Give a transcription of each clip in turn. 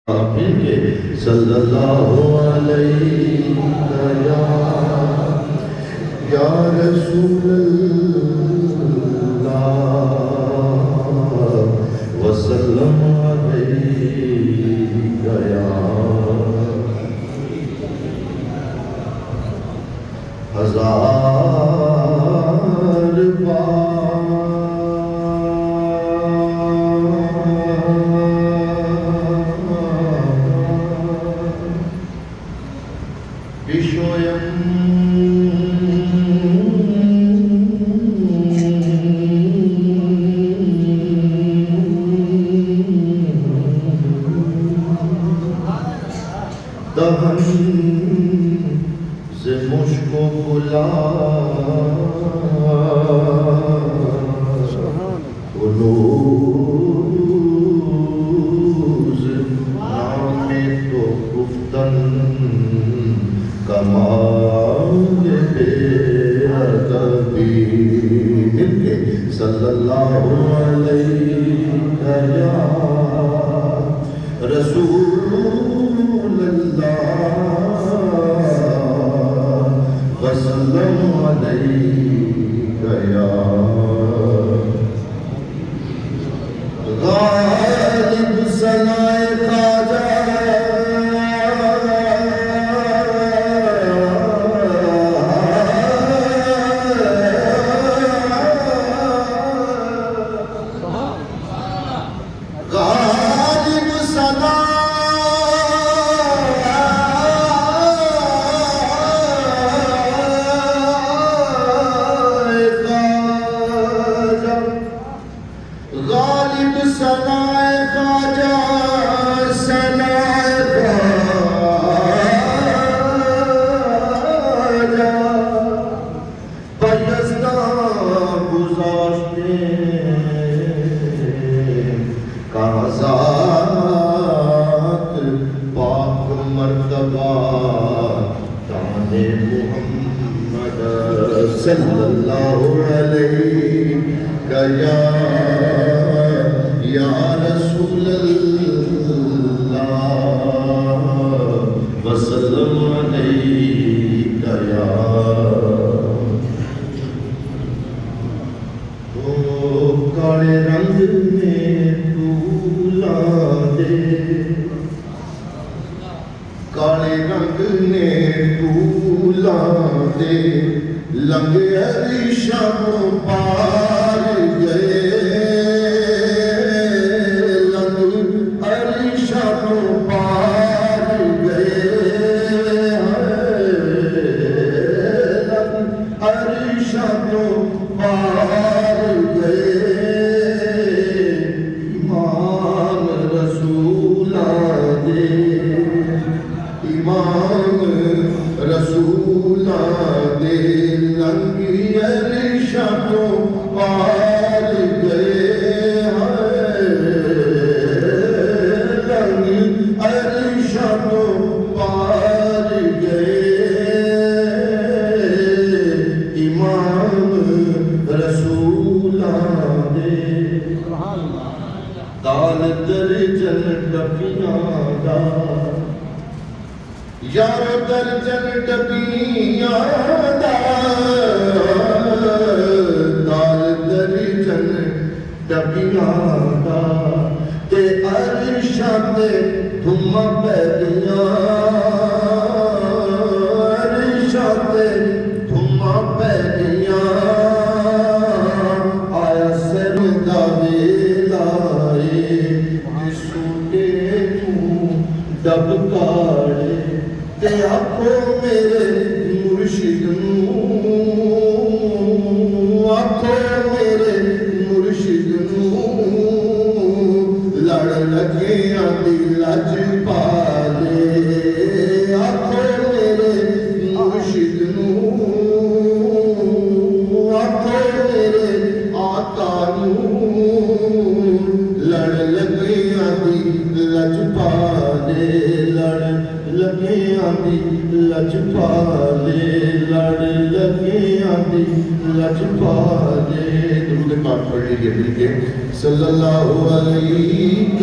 صلی اللہ علیہ یا رسول اللہ وسلم علیہ یا ہزار دہن سے مشک و گلوز نام تو گفتن کمال بے ادبی مل کے صلی اللہ علیہ یا رسول اللہ وسلم علیہ یا غالب ثنائے خواجہ صلی اللہ علیہ یا رسول اللہ وسلم علیہ یا کالے رنگ میں پھولا دے کالے رنگ نے پھولا دے لنگ عریشم پار گئے لنگ عریشم پار گئے لنگ عریشم پار گئے امام رسول دے امام رسول دے لنگی عرشت پار گئے لنگی عرشت پار گئے امام رسول دے دال درجن ڈبیاں دا یار درجن ڈبیاں دا دال درجن ڈبیاں دا تے عرشاں تے تھم پیلیاں عرشاں تے تھم پیلیاں آیا سر دا ویلا سوٹے ڈب کاڑے تے آکھو میرے مرشد نوں آکھو میرے مرشد نوں لڑ لگیاں دی لج پالے آکھو میرے مرشد نوں آکھو میرے آقا نوں لڑ لگیاں دی لج پالے لڑ لگیاں دی لج پالے لڑ لگیاں دی لج پالے درود پاک پڑھ لیجئے مل کے صلی اللہ علیہ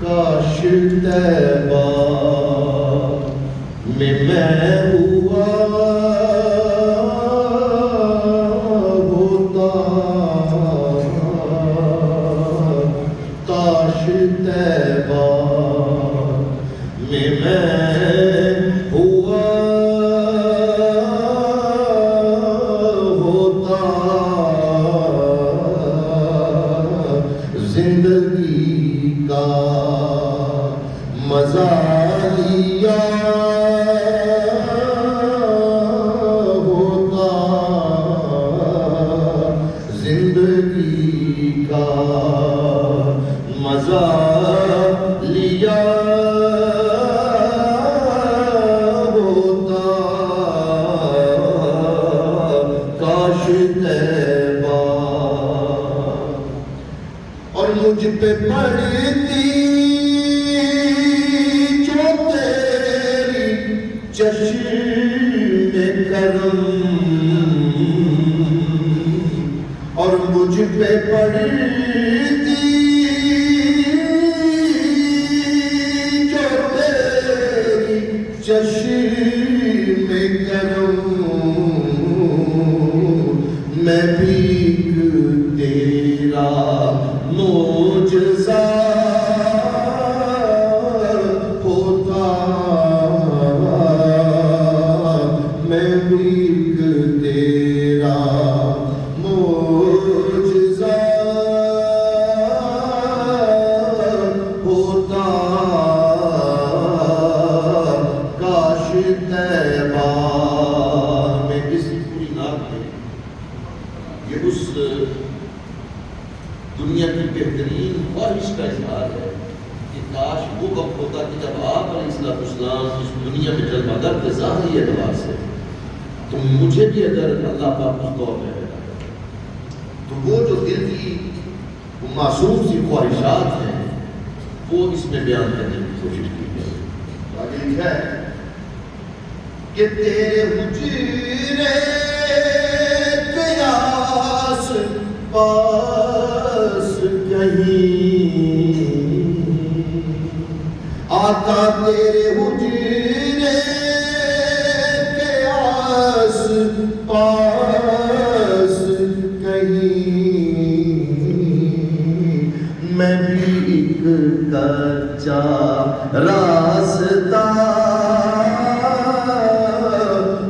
کاش طیبہ میں ہوا ہوتا، کاش طیبہ میں ہوا ہوتا، زندگی کا مزہ لیا ہوتا، زندگی کا مزہ لیا ہوتا، کاش طیبہ اور مجھ پہ پڑتی جو تیری چشم کرم، اور مجھ پہ پڑتی جو تیری چشم کرم، میں بھیک تیرا معجزہ ہوتا، میں بھیک تیرا معجزہ ہوتا، کاش طیبہ میں اس پوری نعت میں یہ اس دنیا کی بہترین خواہش کا اظہار ہے کہ کاش وہ وقت ہوتا کہ جب آپ علیہ السلام اس دنیا میں جلوہ گر کے ظاہری اعتبار سے تو مجھے بھی اگر اللہ پاک اس دور میں پیدا کرے تو وہ جو دل کی وہ معصوم سی خواہشات ہیں وہ اس میں بیان کرنے کی کوشش کی ہے۔ آگے لکھا ہے کہ تیرے حجرے کے آس پاس کہیں آقا تیرے حجرے کے آس پاس کہیں میں بھی ایک کچا راستہ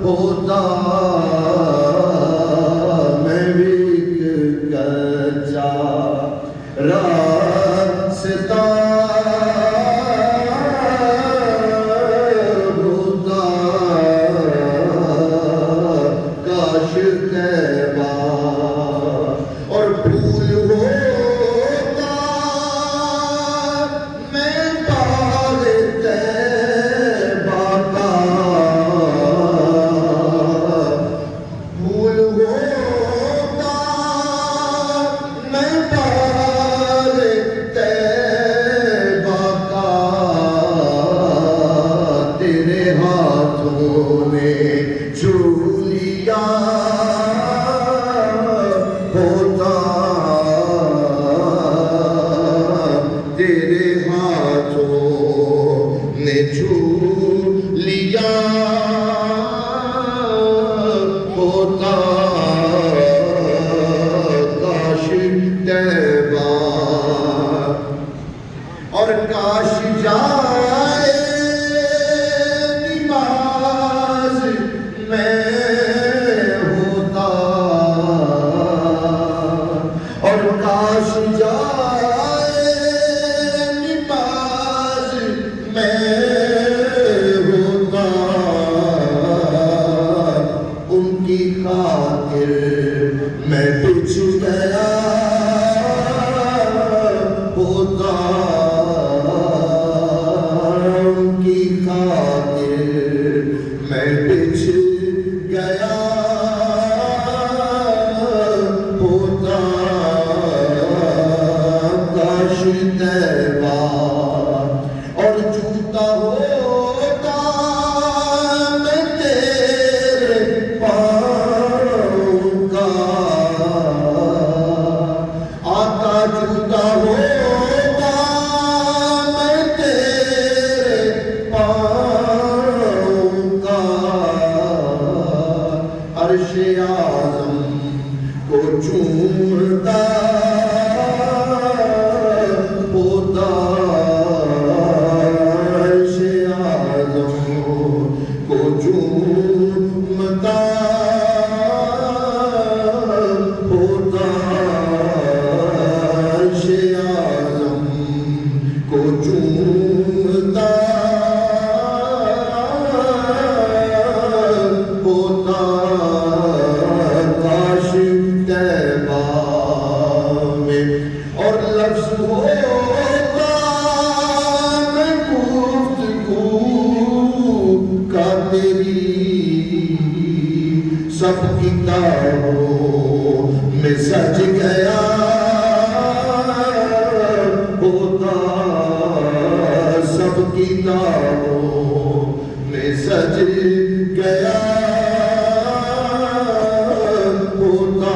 ہوتا، میں بھی ایک کچا راستہ ہوتا، کاش طیبہ اور پھول ہوتا، میں باغ طیبہ کا پھول ہوتا، میں باغ طیبہ کا، تیرے ہاتھوں نے چھو لیا ہوتا، تیرے ہاتھوں نے چھو لیا ہوتا، کاش طیبہ اور کاش جائے نماز میں ہوتا، اور کاش جائے نماز میں ہوتا، ان کی خاطر میں بچھ گیا ہوتا، کو چومتا ہوتا کاش طیبہ میں، اور لفظ ہوتا میں گفتگو کا تیری سب کتابوں میں سج گیا ہوتا، سب کتابوں میں سج گیا ہوتا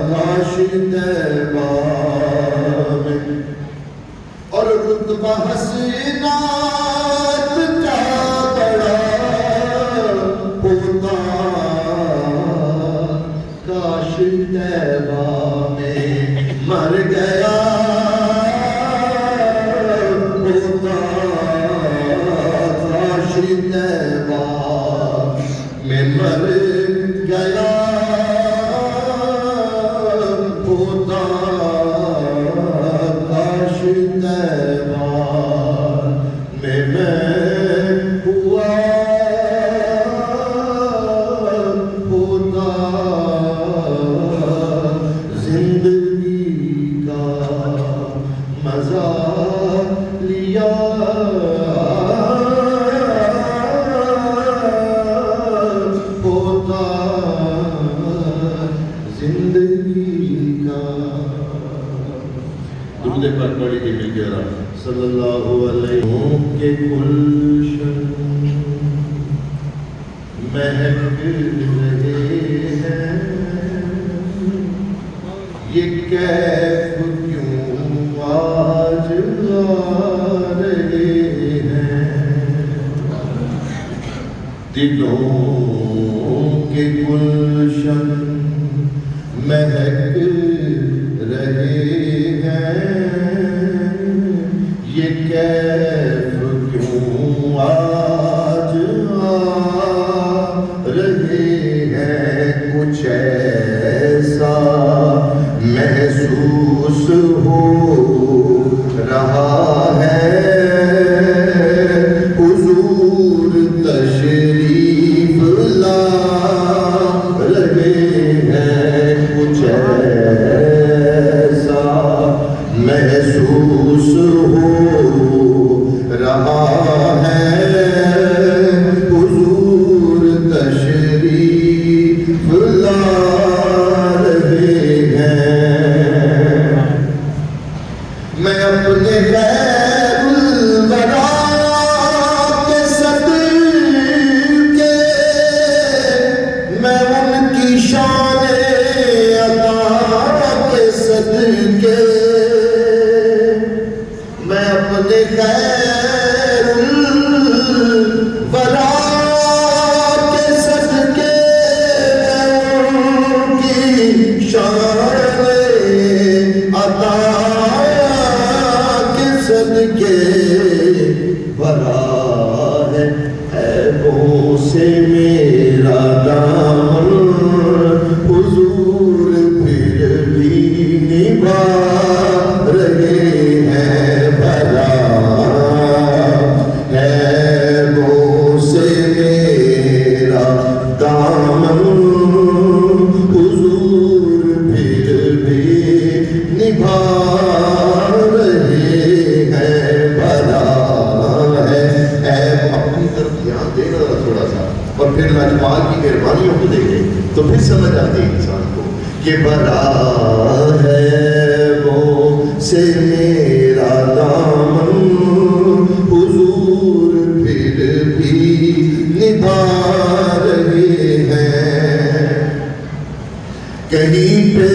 کاش طیبہ میں، اور رتبہ حسنات کا بڑا ہوتا کاش طیبہ میں مر گیا ہوتا، کاش طیبہ میں مر گیا ہوتا، کاش طیبہ میں ہوا ہوتا، زندگی کا مزہ لیا ہوتا، زندگی کا۔ درود پاک پڑھی تھی مل گیا صلی اللہ علیہ وسلم کے گلشن مہک رہے ہیں، یہ کیف کیوں آج آ رہے ہیں، دلوں کے گلشن مہک رہے ہیں، یہ کیف کیوں آج آ رہے ہیں، کچھ ایسا محسوس ہو رہا ہے، حضور تشریف لا رہے ہیں، کچھ ایسا محسوس ہو رہا ہے، حضور تشریف لا رہے ہیں۔ میں اپنے غیر الورا کے صدقے، میں ان کی شان عطا کے صدقے، میں اپنے غیر الورا کے صدقے، میں ان کی شان عطا کے صدقے بھرا ہے عیبوں سے میرا دامن، حضور پھر بھی نبھا رہے ہیں، بھرا عیبوں سے میرا دامن، حضور پھر بھی نبھا رہے ہیں، بھرا ہے عیب۔ اپنی طرف دھیان دینا تھوڑا سا، اور پھر لاجپال کی مہربانیوں کو دیکھیں تو پھر سمجھ آتی ہے انسان کو کہ بھرا ہے وہ سے میرا دامن، حضور پھر بھی نبھا رہے ہیں، کہیں پہ